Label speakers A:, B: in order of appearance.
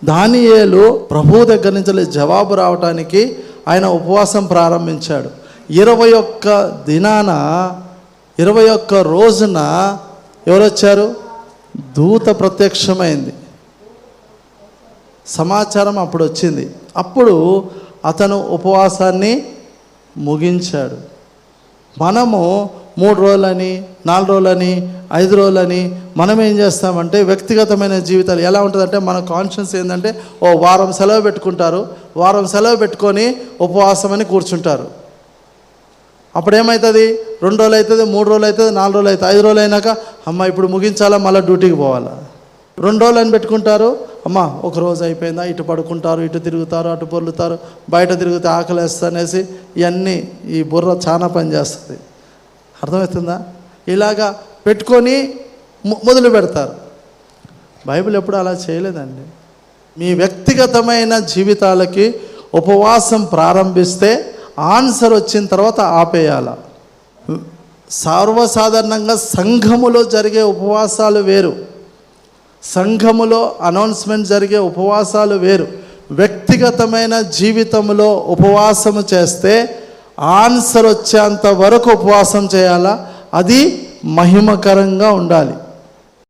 A: దానియేలు ప్రభువు దగ్గర నుంచి జవాబు రావటానికి ఆయన ఉపవాసం ప్రారంభించాడు. 21 దినాన 21 రోజున ఎవరొచ్చారు? దూత ప్రత్యక్షమైంది. సమాచారం అప్పుడు వచ్చింది. అప్పుడు అతను ఉపవాసాన్ని ముగించాడు. మనము 3 రోజులని 4 రోజులని 5 రోజులని మనం ఏం చేస్తామంటే వ్యక్తిగతమైన జీవితాలు ఎలా ఉంటుందంటే మన కాన్షియన్స్ ఏంటంటే వారం సెలవు పెట్టుకుంటారు, వారం సెలవు పెట్టుకొని ఉపవాసం అని కూర్చుంటారు. అప్పుడు ఏమవుతుంది? 2 రోజులు అవుతుంది, 3 రోజులు అవుతుంది, 4 రోజులు అవుతుంది, 5 రోజులు అయినాక అమ్మ ఇప్పుడు ముగించాలా, మళ్ళీ డ్యూటీకి పోవాలా. 2 రోజులు అని పెట్టుకుంటారు, అమ్మ ఒక రోజు అయిపోయిందా, ఇటు పడుకుంటారు, ఇటు తిరుగుతారు, అటు పొర్లుతారు, బయట తిరిగితే ఆకలేస్తా అనేసి ఇవన్నీ ఈ బుర్ర చాలా పని చేస్తుంది. అర్థమవుతుందా? ఇలాగా పెట్టుకొని మొదలు పెడతారు. బైబిల్ ఎప్పుడు అలా చేయలేదండి. మీ వ్యక్తిగతమైన జీవితాలకి ఉపవాసం ప్రారంభిస్తే ఆన్సర్ వచ్చిన తర్వాత ఆపేయాల. సర్వసాధారణంగా సంఘములో జరిగే ఉపవాసాలు వేరు, సంఘములో అనౌన్స్మెంట్ జరిగే ఉపవాసాలు వేరు. వ్యక్తిగతమైన జీవితంలో ఉపవాసము చేస్తే ఆన్సర్ వచ్చేంత వరకు ఉపవాసం చేయాలా. అది మహిమకరంగా ఉండాలి.